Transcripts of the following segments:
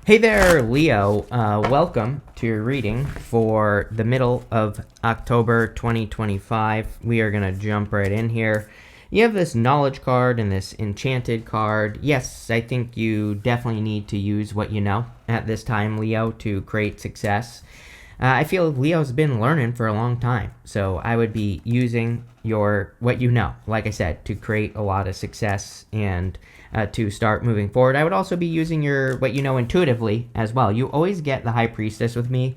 Hey there, Leo. Welcome to your reading for the middle of October 2025. We are going to jump right in here. You have this knowledge card and this enchanted card. Yes, I think you definitely need to use what you know at this time, Leo, to create success. I feel Leo's been learning for a long time, so I would be using what you know, like I said, to create a lot of success and to start moving forward. I would also be using what you know intuitively as well. You always get the High Priestess with me.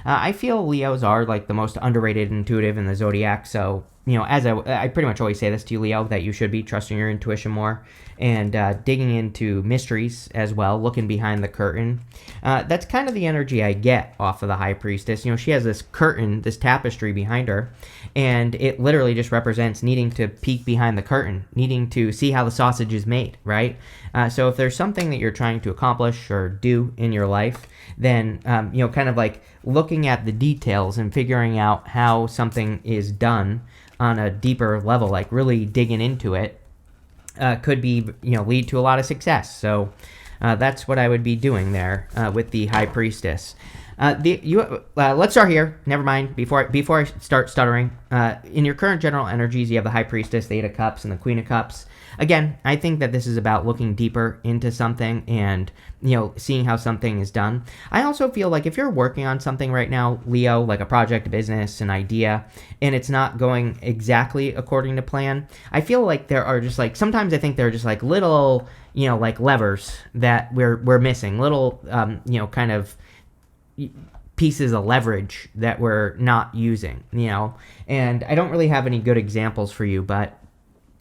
I feel Leos are like the most underrated intuitive in the zodiac, so as I pretty much always say this to you, Leo, that you should be trusting your intuition more and digging into mysteries as well, looking behind the curtain. That's kind of the energy I get off of the High Priestess. She has this curtain, this tapestry behind her, and it literally just represents needing to peek behind the curtain, needing to see how the sausage is made, right? So if there's something that you're trying to accomplish or do in your life, then, kind of like looking at the details and figuring out how something is done on a deeper level, like really digging into it, could be, lead to a lot of success. So that's what I would be doing there with the High Priestess. Let's start here. Never mind. Before I start stuttering, in your current general energies, you have the High Priestess, the Eight of Cups, and the Queen of Cups. Again, I think that this is about looking deeper into something and seeing how something is done. I also feel like if you're working on something right now, Leo, like a project, a business, an idea, and it's not going exactly according to plan, I feel like there are just like sometimes I think there are just like little like levers that we're missing, little kind of pieces of leverage that we're not using, and I don't really have any good examples for you, but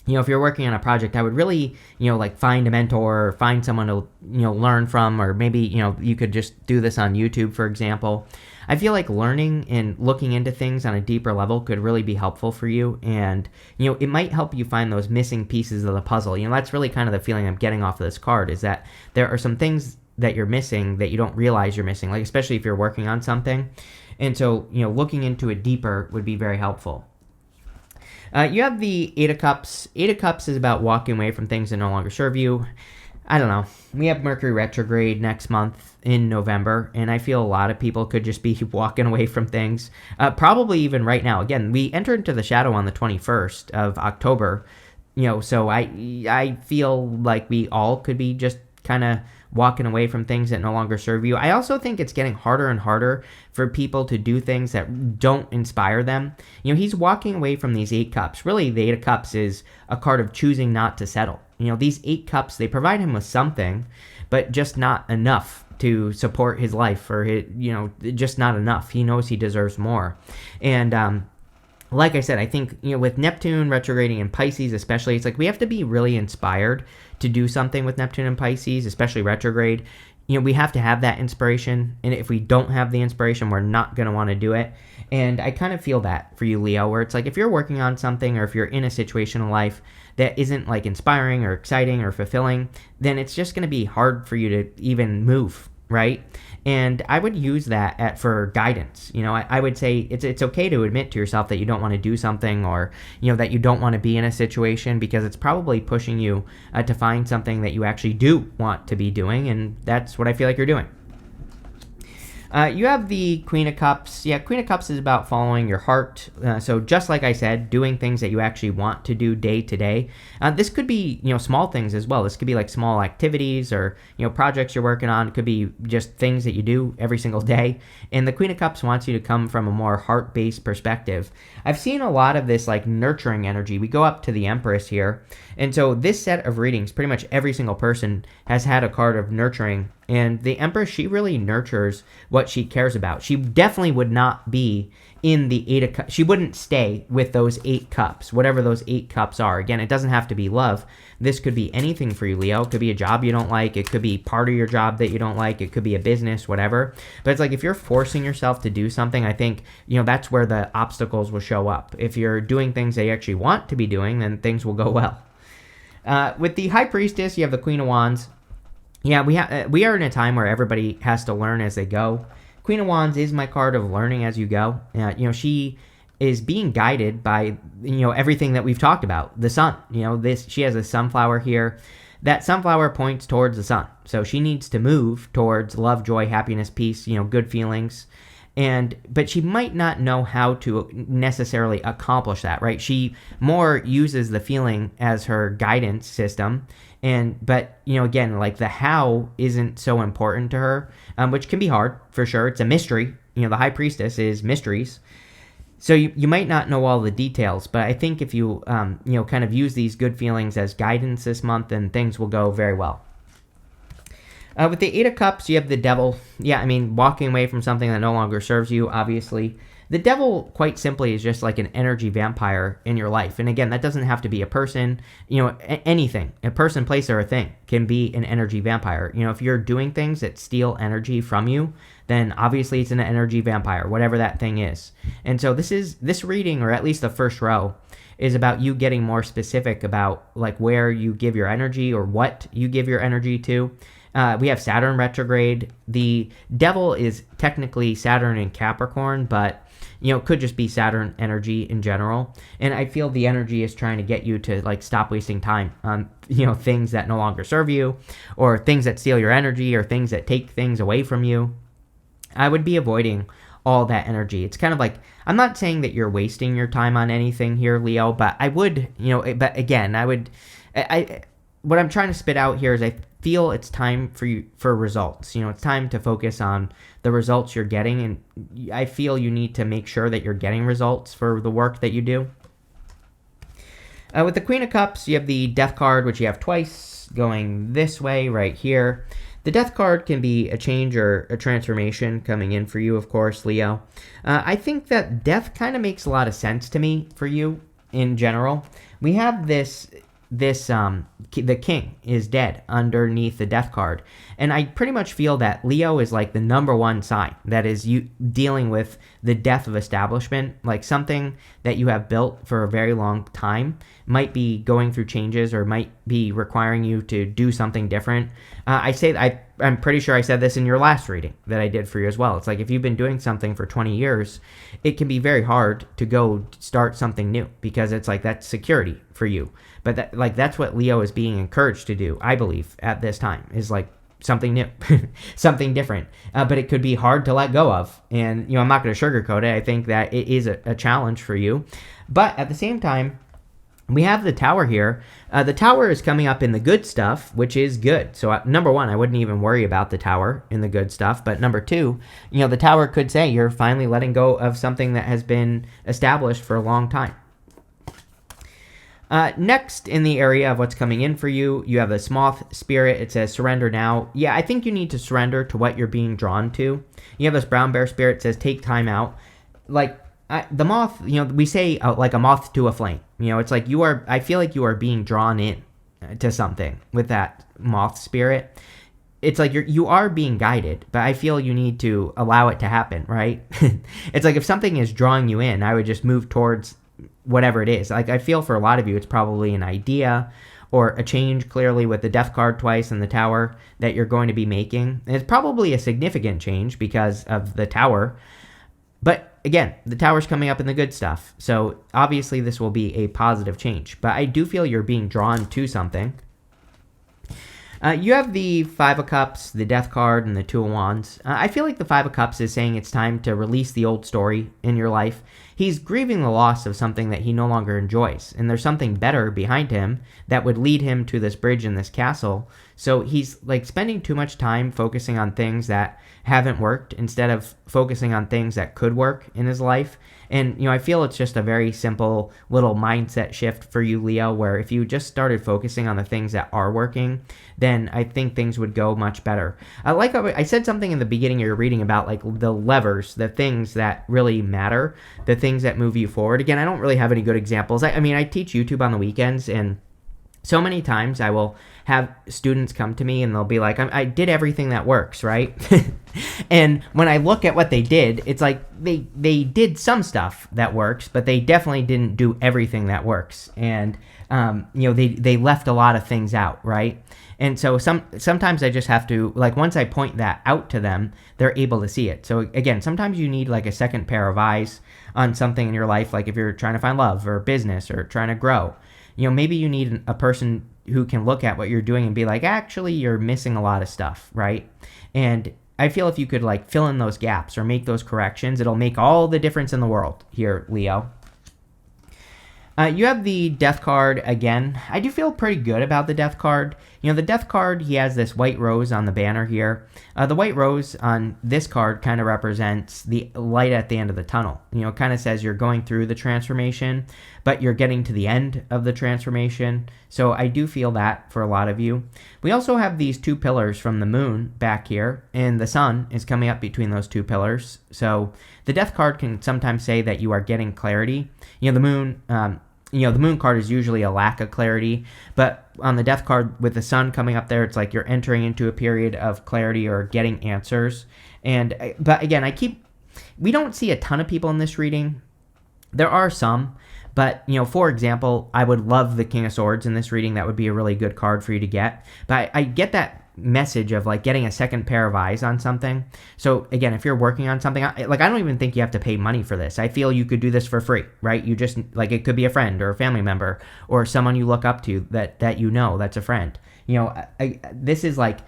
if you're working on a project, I would really, like find a mentor or find someone to, learn from, or maybe, you could just do this on YouTube, for example. I feel like learning and looking into things on a deeper level could really be helpful for you. And, it might help you find those missing pieces of the puzzle. That's really kind of the feeling I'm getting off of this card, is that there are some things that you're missing that you don't realize you're missing, like especially if you're working on something. And so, looking into it deeper would be very helpful. You have the Eight of Cups. Eight of Cups is about walking away from things that no longer serve you. I don't know. We have Mercury retrograde next month in November, and I feel a lot of people could just be walking away from things. Probably even right now. Again, we enter into the shadow on the 21st of October. So I feel like we all could be just kind of walking away from things that no longer serve you. I also think it's getting harder and harder for people to do things that don't inspire them. He's walking away from these Eight Cups. Really, the Eight of Cups is a card of choosing not to settle. These Eight Cups, they provide him with something, but just not enough to support his life, or just not enough. He knows he deserves more. And like I said, I think, with Neptune retrograding in Pisces especially, it's like we have to be really inspired to do something with Neptune and Pisces, especially retrograde. We have to have that inspiration, and if we don't have the inspiration, we're not going to want to do it. And I kind of feel that for you, Leo, where it's like if you're working on something, or if you're in a situation in life that isn't like inspiring or exciting or fulfilling, then it's just going to be hard for you to even move, right? And I would use that for guidance. I would say it's okay to admit to yourself that you don't want to do something, or that you don't want to be in a situation, because it's probably pushing you to find something that you actually do want to be doing, and that's what I feel like you're doing. You have the Queen of Cups. Yeah, Queen of Cups is about following your heart. So just like I said, doing things that you actually want to do day to day. This could be, small things as well. This could be like small activities, or, projects you're working on. It could be just things that you do every single day. And the Queen of Cups wants you to come from a more heart-based perspective. I've seen a lot of this like nurturing energy. We go up to the Empress here. And so this set of readings, pretty much every single person has had a card of nurturing. And the Empress, she really nurtures what she cares about. She definitely would not be in the Eight of Cups. She wouldn't stay with those Eight Cups, whatever those Eight Cups are. Again, it doesn't have to be love. This could be anything for you, Leo. It could be a job you don't like. It could be part of your job that you don't like. It could be a business, whatever. But it's like if you're forcing yourself to do something, I think, that's where the obstacles will show up. If you're doing things that you actually want to be doing, then things will go well. With the High Priestess, you have the Queen of Wands. Yeah, we are in a time where everybody has to learn as they go. Queen of Wands is my card of learning as you go. She is being guided by everything that we've talked about. The sun, she has a sunflower here. that sunflower points towards the sun. So she needs to move towards love, joy, happiness, peace, good feelings. But she might not know how to necessarily accomplish that, right? She more uses the feeling as her guidance system. But again, like the how isn't so important to her, which can be hard for sure. It's a mystery. The high priestess is mysteries. So you might not know all the details, but I think if you, kind of use these good feelings as guidance this month, then things will go very well. With the Eight of Cups, you have the Devil. Yeah, I mean, walking away from something that no longer serves you, obviously. The Devil, quite simply, is just like an energy vampire in your life. And again, that doesn't have to be a person, anything. A person, place, or a thing can be an energy vampire. If you're doing things that steal energy from you, then obviously it's an energy vampire, whatever that thing is. And so this reading, or at least the first row, is about you getting more specific about like where you give your energy or what you give your energy to. We have Saturn retrograde. The Devil is technically Saturn in Capricorn, but it could just be Saturn energy in general. And I feel the energy is trying to get you to like stop wasting time on things that no longer serve you, or things that steal your energy, or things that take things away from you. I would be avoiding all that energy. It's kind of like, I'm not saying that you're wasting your time on anything here, Leo, but I would, but again, what I'm trying to spit out here is I feel it's time for results. It's time to focus on the results you're getting, and I feel you need to make sure that you're getting results for the work that you do. With the Queen of Cups, you have the Death card, which you have twice, going this way right here. The Death card can be a change or a transformation coming in for you, of course, Leo. I think that death kind of makes a lot of sense to me for you in general. We have the king is dead underneath the Death card, and I pretty much feel that Leo is like the number one sign that is you dealing with the death of establishment, like something that you have built for a very long time might be going through changes or might be requiring you to do something different. I'm pretty sure I said this in your last reading that I did for you as well. It's like if you've been doing something for 20 years, it can be very hard to go start something new because it's like that's security for you. But that's what Leo is being encouraged to do, I believe, at this time, is like something new, something different. But it could be hard to let go of. And, I'm not going to sugarcoat it. I think that it is a challenge for you. But at the same time, we have the Tower here. The Tower is coming up in the good stuff, which is good. So number one, I wouldn't even worry about the Tower in the good stuff. But number two, the Tower could say you're finally letting go of something that has been established for a long time. Next, in the area of what's coming in for you, you have the Moth Spirit. It says surrender now. Yeah, I think you need to surrender to what you're being drawn to. You have this Brown Bear Spirit. It says take time out. Like, the moth, we say like a moth to a flame. It's like I feel like you are being drawn in to something with that Moth Spirit. It's like you are being guided, but I feel you need to allow it to happen, right? It's like if something is drawing you in, I would just move towards whatever it is. Like I feel for a lot of you, it's probably an idea or a change, clearly with the Death card twice and the Tower that you're going to be making. And it's probably a significant change because of the Tower. But again, the Tower's coming up in the good stuff. So obviously this will be a positive change. But I do feel you're being drawn to something. You have the Five of Cups, the Death card, and the Two of Wands. I feel like the Five of Cups is saying it's time to release the old story in your life. He's grieving the loss of something that he no longer enjoys, and there's something better behind him that would lead him to this bridge in this castle. So he's like spending too much time focusing on things that haven't worked instead of focusing on things that could work in his life. And, I feel it's just a very simple little mindset shift for you, Leo, where if you just started focusing on the things that are working, then I think things would go much better. Like I said something in the beginning of your reading about like the levers, the things that really matter, the things that move you forward. Again, I don't really have any good examples. I mean, I teach YouTube on the weekends, and so many times I will have students come to me and they'll be like, I did everything that works, right? And when I look at what they did, it's like they did some stuff that works, but they definitely didn't do everything that works. And, they left a lot of things out, right? And so sometimes I just have to, like, once I point that out to them, they're able to see it. So again, sometimes you need like a second pair of eyes on something in your life, like if you're trying to find love or business or trying to grow. Maybe you need a person who can look at what you're doing and be like, actually, you're missing a lot of stuff, right? And I feel if you could like fill in those gaps or make those corrections, it'll make all the difference in the world here, Leo. You have the death card again. I do feel pretty good about the death card. The death card, he has this white rose on the banner here. The white rose on this card kind of represents the light at the end of the tunnel. It kind of says you're going through the transformation, but you're getting to the end of the transformation. So I do feel that for a lot of you. We also have these two pillars from the moon back here, and the sun is coming up between those two pillars. So the death card can sometimes say that you are getting clarity. The moon, the moon card is usually a lack of clarity, but on the death card with the sun coming up there, it's like you're entering into a period of clarity or getting answers. But again, we don't see a ton of people in this reading. There are some, but for example, I would love the King of Swords in this reading. That would be a really good card for you to get. But I get that message of like getting a second pair of eyes on something. So again, if you're working on something, I don't even think you have to pay money for this. I feel you could do this for free, right? You just like, it could be a friend or a family member or someone you look up to that that's a friend. This is like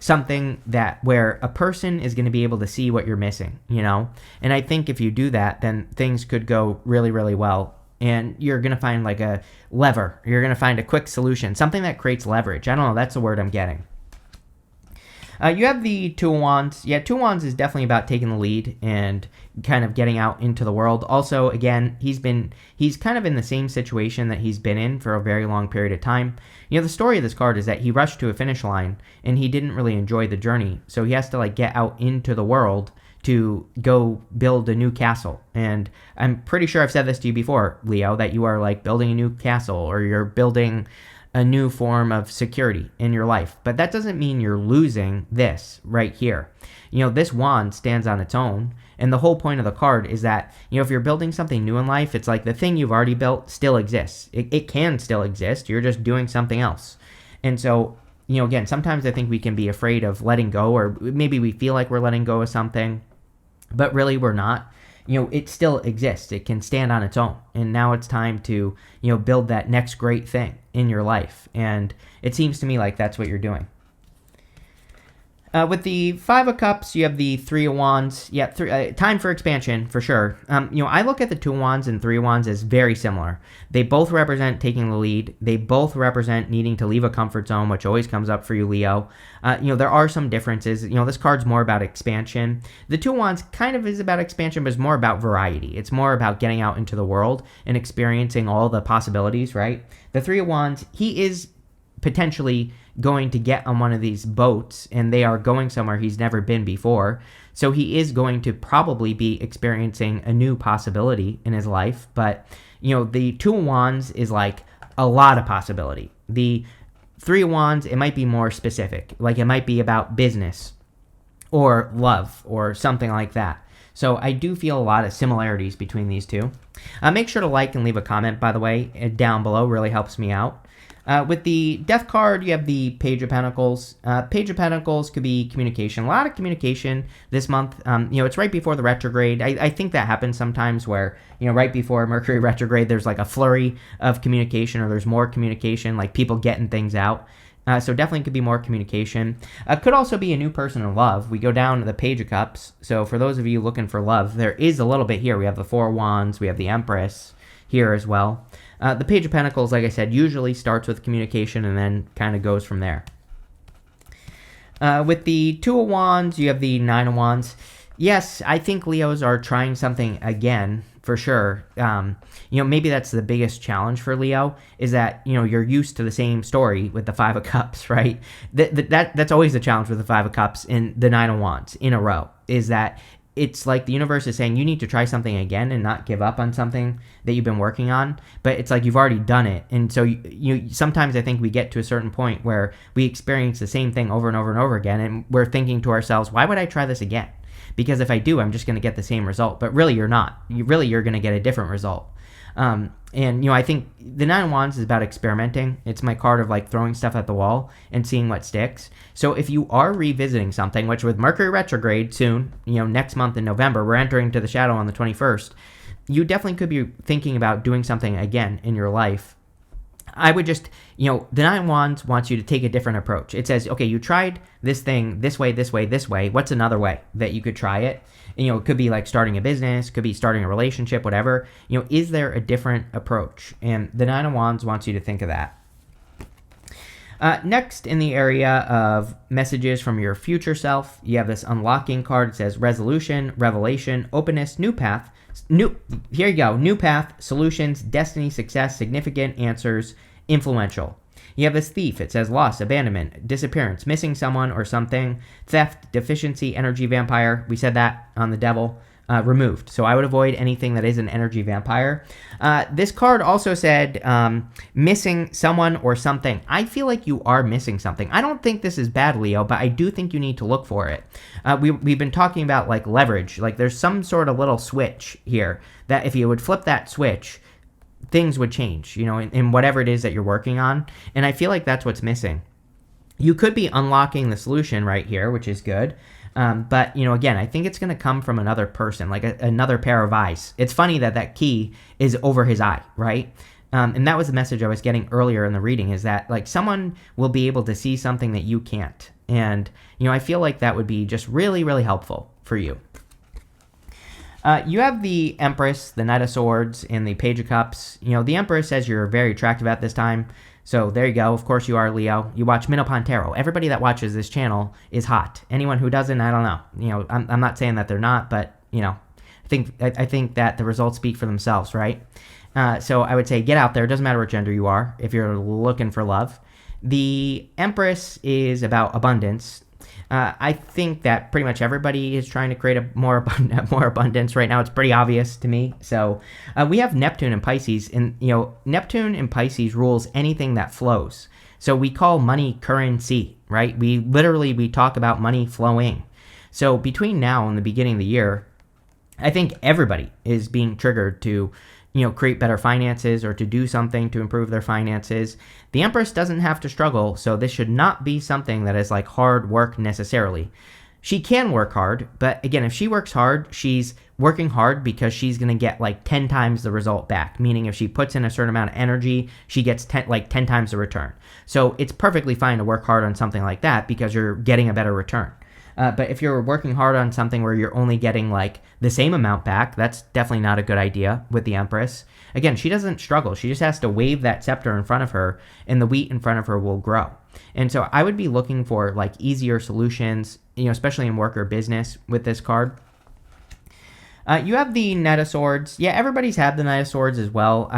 something that where a person is going to be able to see what you're missing, and I think if you do that, then things could go really, really well. And you're going to find like a lever. You're going to find a quick solution, something that creates leverage. I don't know. That's the word I'm getting. You have the Two of Wands. Yeah, Two of Wands is definitely about taking the lead and kind of getting out into the world. Also, again, he's kind of in the same situation that he's been in for a very long period of time. The story of this card is that he rushed to a finish line and he didn't really enjoy the journey. So he has to like get out into the world to go build a new castle. And I'm pretty sure I've said this to you before, Leo, that you are like building a new castle or you're building a new form of security in your life. But that doesn't mean you're losing this right here. This wand stands on its own. And the whole point of the card is that, if you're building something new in life, it's like the thing you've already built still exists. It can still exist. You're just doing something else. And so, again, sometimes I think we can be afraid of letting go, or maybe we feel like we're letting go of something, but really we're not. It still exists. It can stand on its own. And now it's time to, build that next great thing in your life. And it seems to me like that's what you're doing. With the Five of Cups, you have the Three of Wands. Yeah, time for expansion, for sure. I look at the Two of Wands and Three of Wands as very similar. They both represent taking the lead. They both represent needing to leave a comfort zone, which always comes up for you, Leo. There are some differences. This card's more about expansion. The Two of Wands kind of is about expansion, but it's more about variety. It's more about getting out into the world and experiencing all the possibilities, right? The Three of Wands, he is potentially going to get on one of these boats and they are going somewhere he's never been before. So he is going to probably be experiencing a new possibility in his life. But, the Two of Wands is like a lot of possibility. The Three of Wands, it might be more specific. Like it might be about business or love or something like that. So I do feel a lot of similarities between these two. Make sure to like and leave a comment, by the way, down below. Really helps me out. With the Death card, you have the Page of Pentacles. Page of Pentacles could be communication. A lot of communication this month. It's right before the retrograde. I think that happens sometimes where, right before Mercury retrograde, there's like a flurry of communication or there's more communication, like people getting things out. So definitely could be more communication. Could also be a new person in love. We go down to the Page of Cups. So for those of you looking for love, there is a little bit here. We have the Four of Wands. We have the Empress here as well. The Page of Pentacles, like I said, usually starts with communication and then kind of goes from there. With the Two of Wands, you have the Nine of Wands. Yes, I think Leos are trying something again, for sure. Maybe that's the biggest challenge for Leo, is that, you're used to the same story with the Five of Cups, right? That's always the challenge with the Five of Cups and the Nine of Wands in a row, is that it's like the universe is saying you need to try something again and not give up on something that you've been working on. But it's like you've already done it. And so you sometimes I think we get to a certain point where we experience the same thing over and over and over again. And we're thinking to ourselves, why would I try this again? Because if I do, I'm just going to get the same result. But really, you're not. You're going to get a different result. I think the Nine of Wands is about experimenting. It's my card of like throwing stuff at the wall and seeing what sticks. So if you are revisiting something, which with Mercury retrograde soon, next month in November, we're entering into the shadow on the 21st, you definitely could be thinking about doing something again in your life. I would just, the Nine of Wands wants you to take a different approach. It says, okay, you tried this thing this way, this way, this way. What's another way that you could try it? And, it could be like starting a business, could be starting a relationship, whatever. Is there a different approach? And the Nine of Wands wants you to think of that. Next, in the area of messages from your future self, you have this unlocking card. It says resolution, revelation, openness, new path. Here you go. New path, solutions, destiny, success, significant answers, influential. You have this thief. It says loss, abandonment, disappearance, missing someone or something, theft, deficiency, energy vampire. We said that on the devil. Removed. So I would avoid anything that is an energy vampire. This card also said missing someone or something. I feel like you are missing something. I don't think this is bad, Leo, but I do think you need to look for it. We've been talking about like leverage. Like there's some sort of little switch here that if you would flip that switch, things would change, in whatever it is that you're working on. And I feel like that's what's missing. You could be unlocking the solution right here, which is good. But, again, I think it's going to come from another person, like another pair of eyes. It's funny that key is over his eye, right? And that was the message I was getting earlier in the reading, is that, like, someone will be able to see something that you can't. And, I feel like that would be just really, really helpful for you. You have the Empress, the Knight of Swords, and the Page of Cups. The Empress says you're very attractive at this time. So there you go. Of course you are, Leo. You watch Minnow Pontero. Everybody that watches this channel is hot. Anyone who doesn't, I don't know. I'm not saying that they're not, but I think that the results speak for themselves, right? So I would say get out there. It doesn't matter what gender you are if you're looking for love. The Empress is about abundance. I think that pretty much everybody is trying to create a more abundance right now. It's pretty obvious to me. So we have Neptune and Pisces, and Neptune and Pisces rules anything that flows. So we call money currency, right? We talk about money flowing. So between now and the beginning of the year, I think everybody is being triggered to create better finances or to do something to improve their finances. The Empress doesn't have to struggle, so this should not be something that is like hard work necessarily. She can work hard, but again, if she works hard, she's working hard because she's going to get like 10 times the result back. Meaning if she puts in a certain amount of energy, she gets 10 times the return. So it's perfectly fine to work hard on something like that because you're getting a better return. But if you're working hard on something where you're only getting like the same amount back, that's definitely not a good idea with the Empress. Again, she doesn't struggle. She just has to wave that scepter in front of her and the wheat in front of her will grow. And so I would be looking for like easier solutions, especially in work or business with this card. You have the Knight of Swords. Yeah, everybody's had the Knight of Swords as well.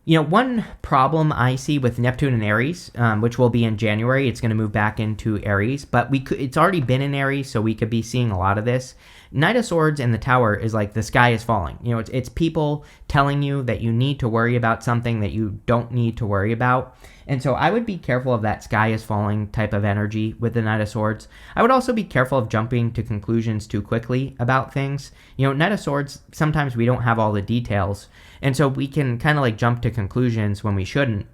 One problem I see with Neptune and Aries, which will be in January, it's going to move back into Aries, but it's already been in Aries, so we could be seeing a lot of this. Knight of Swords in the Tower is like the sky is falling. It's people telling you that you need to worry about something that you don't need to worry about. And so I would be careful of that sky is falling type of energy with the Knight of Swords. I would also be careful of jumping to conclusions too quickly about things. Knight of Swords, sometimes we don't have all the details. And so we can kind of like jump to conclusions when we shouldn't.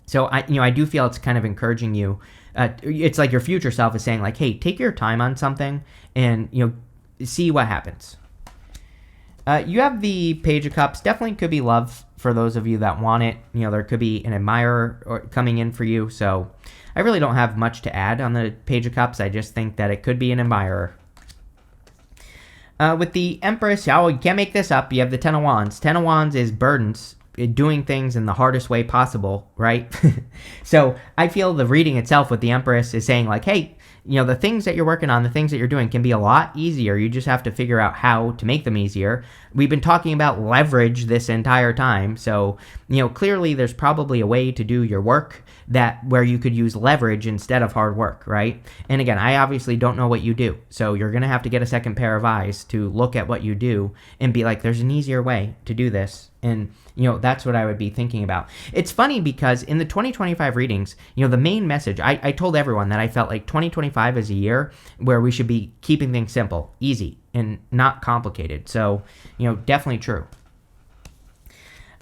So I do feel it's kind of encouraging you. It's like your future self is saying like, hey, take your time on something and, see what happens. You have the Page of Cups. Definitely could be love for those of you that want it. There could be an admirer coming in for you. So I really don't have much to add on the Page of Cups. I just think that it could be an admirer. With the Empress, you can't make this up. You have the Ten of Wands. Ten of Wands is burdens, doing things in the hardest way possible, right? So I feel the reading itself with the Empress is saying like, hey, the things that you're working on, the things that you're doing can be a lot easier. You just have to figure out how to make them easier. We've been talking about leverage this entire time. So, clearly there's probably a way to do your work where you could use leverage instead of hard work, right? And again, I obviously don't know what you do. So you're going to have to get a second pair of eyes to look at what you do and be like, there's an easier way to do this. And, that's what I would be thinking about. It's funny because in the 2025 readings, the main message, I told everyone that I felt like 2025 is a year where we should be keeping things simple, easy, and not complicated. So, definitely true.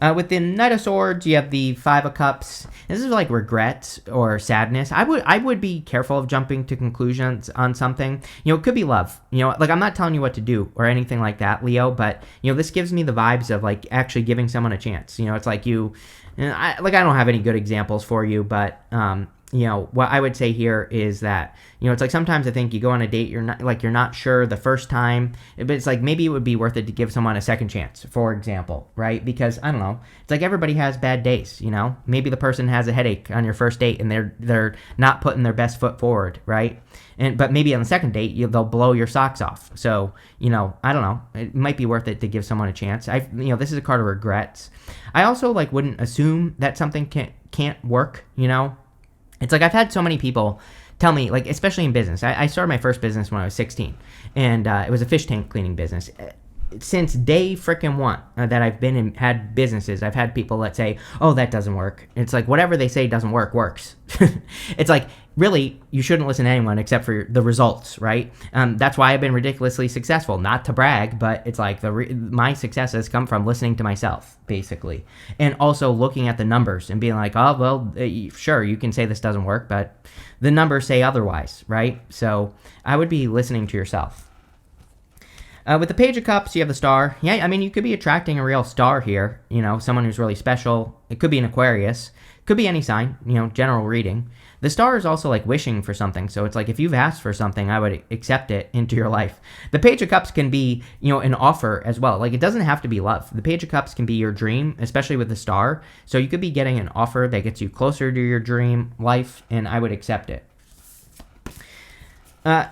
With the Knight of Swords, you have the Five of Cups. This is like regrets or sadness. I would be careful of jumping to conclusions on something. It could be love. Like I'm not telling you what to do or anything like that, Leo. But this gives me the vibes of like actually giving someone a chance. It's like I don't have any good examples for you, but what I would say here is that, it's like sometimes I think you go on a date, you're not sure the first time, but it's like maybe it would be worth it to give someone a second chance, for example, right? Because I don't know, it's like everybody has bad days, maybe the person has a headache on your first date and they're not putting their best foot forward, right? But maybe on the second date, they'll blow your socks off. So, I don't know, it might be worth it to give someone a chance. This is a card of regrets. I also wouldn't assume that something can't work, It's like I've had so many people tell me, especially in business. I started my first business when I was 16, and it was a fish tank cleaning business. Since day frickin' one that I've been in, had businesses, I've had people that say, oh, that doesn't work. It's like whatever they say doesn't work, works. It's like, really, you shouldn't listen to anyone except for the results, right? That's why I've been ridiculously successful. Not to brag, but it's like my success has come from listening to myself, basically. And also looking at the numbers and being like, oh, well, sure, you can say this doesn't work, but the numbers say otherwise, right? So I would be listening to yourself. With the Page of Cups, you have the Star. Yeah, you could be attracting a real star here. Someone who's really special. It could be an Aquarius. Could be any sign, general reading. The Star is also like wishing for something. So it's like if you've asked for something, I would accept it into your life. The Page of Cups can be, an offer as well. Like it doesn't have to be love. The Page of Cups can be your dream, especially with the Star. So you could be getting an offer that gets you closer to your dream life, and I would accept it.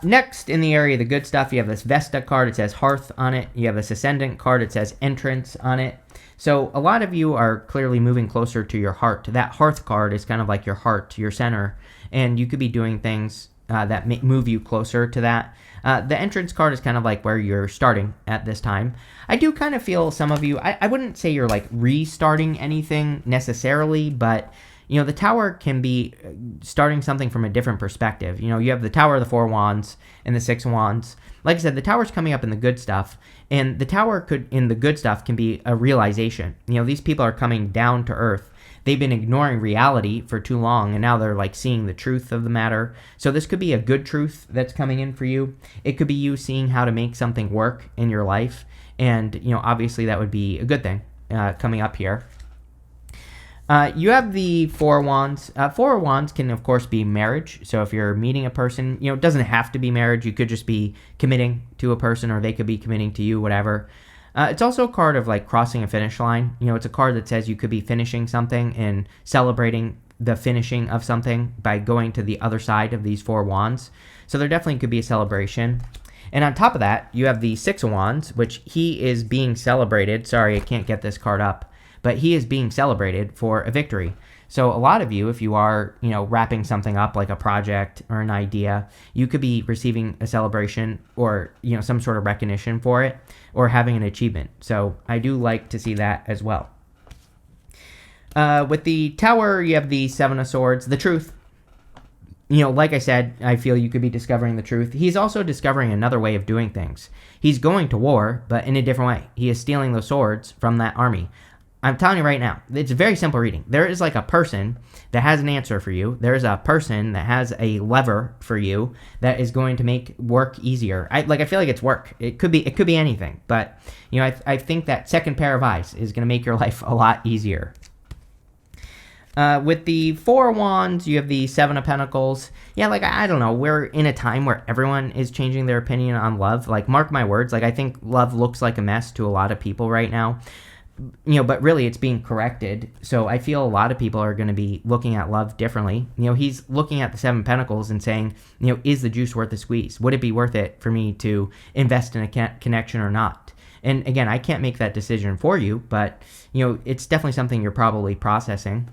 Next, in the area of the good stuff, you have this Vesta card. It says Hearth on it. You have this Ascendant card. It says Entrance on it. So a lot of you are clearly moving closer to your heart. That Hearth card is kind of like your heart, your center, and you could be doing things that move you closer to that. The Entrance card is kind of like where you're starting at this time. I do kind of feel some of you, I wouldn't say you're like restarting anything necessarily, but the Tower can be starting something from a different perspective. You have the Tower of the Four Wands and the Six of Wands. Like I said, the Tower's coming up in the good stuff, and the Tower in the good stuff can be a realization. These people are coming down to earth. They've been ignoring reality for too long, and now they're seeing the truth of the matter. So this could be a good truth that's coming in for you. It could be you seeing how to make something work in your life, and obviously that would be a good thing coming up here. You have the Four of Wands. Four of Wands can, of course, be marriage. So if you're meeting a person, it doesn't have to be marriage. You could just be committing to a person, or they could be committing to you, whatever. It's also a card of crossing a finish line. It's a card that says you could be finishing something and celebrating the finishing of something by going to the other side of these Four Wands. So there definitely could be a celebration. And on top of that, you have the Six of Wands, which he is being celebrated. Sorry, I can't get this card up. But he is being celebrated for a victory. So a lot of you, if you are, wrapping something up like a project or an idea, you could be receiving a celebration or, some sort of recognition for it or having an achievement. So I do like to see that as well. With the Tower, you have the Seven of Swords, the truth. Like I said, I feel you could be discovering the truth. He's also discovering another way of doing things. He's going to war, but in a different way. He is stealing the swords from that army. I'm telling you right now, it's a very simple reading. There is a person that has an answer for you. There is a person that has a lever for you that is going to make work easier. I feel like it's work. It could be anything, but I think that second pair of eyes is going to make your life a lot easier. With the Four of Wands, you have the Seven of Pentacles. Yeah, I don't know. We're in a time where everyone is changing their opinion on love. Mark my words. I think love looks like a mess to a lot of people right now. But really it's being corrected. So I feel a lot of people are going to be looking at love differently. He's looking at the Seven Pentacles and saying, is the juice worth the squeeze? Would it be worth it for me to invest in a connection or not? And again, I can't make that decision for you, but, it's definitely something you're probably processing.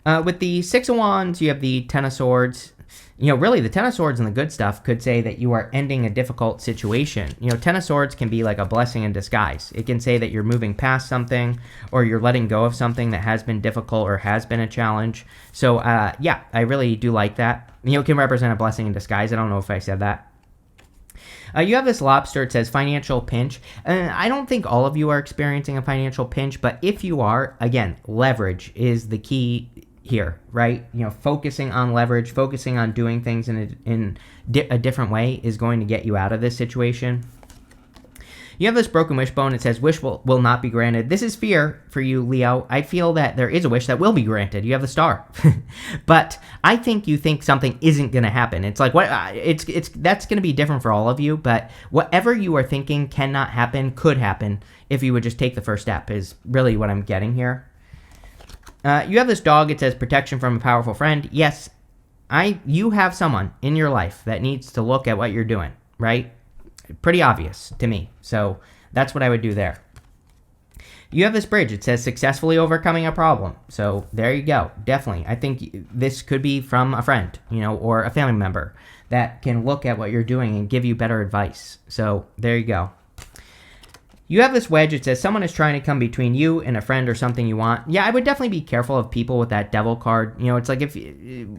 With the Six of Wands, you have the Ten of Swords. Really, the Ten of Swords and the good stuff could say that you are ending a difficult situation. Ten of Swords can be like a blessing in disguise. It can say that you're moving past something or you're letting go of something that has been difficult or has been a challenge. So, yeah, I really do like that. It can represent a blessing in disguise. I don't know if I said that. You have this lobster. It says financial pinch. I don't think all of you are experiencing a financial pinch, but if you are, again, leverage is the key here, right? Focusing on leverage, focusing on doing things in a different way is going to get you out of this situation. You have this broken wishbone. It says wish will not be granted. This is fear for you, Leo. I feel that there is a wish that will be granted. You have the star. But I think you think something isn't going to happen. It's like what it's that's going to be different for all of you, but whatever you are thinking cannot happen could happen if you would just take the first step is really what I'm getting here. You have this dog. It says protection from a powerful friend. Yes, you have someone in your life that needs to look at what you're doing, right? Pretty obvious to me. So that's what I would do there. You have this bridge. It says successfully overcoming a problem. So there you go. Definitely. I think this could be from a friend, or a family member that can look at what you're doing and give you better advice. So there you go. You have this wedge. It says someone is trying to come between you and a friend or something you want. Yeah, I would definitely be careful of people with that devil card. It's like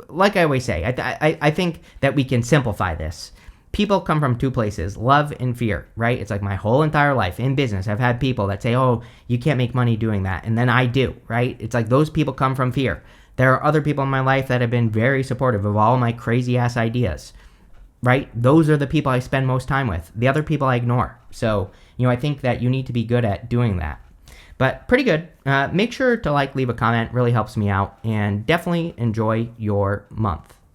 like I always say, I think that we can simplify this. People come from two places, love and fear, right? It's like my whole entire life in business, I've had people that say, oh, you can't make money doing that. And then I do, right? It's like those people come from fear. There are other people in my life that have been very supportive of all my crazy ass ideas, right? Those are the people I spend most time with. The other people I ignore. So, I think that you need to be good at doing that. But pretty good. Make sure to leave a comment. Really helps me out. And definitely enjoy your month.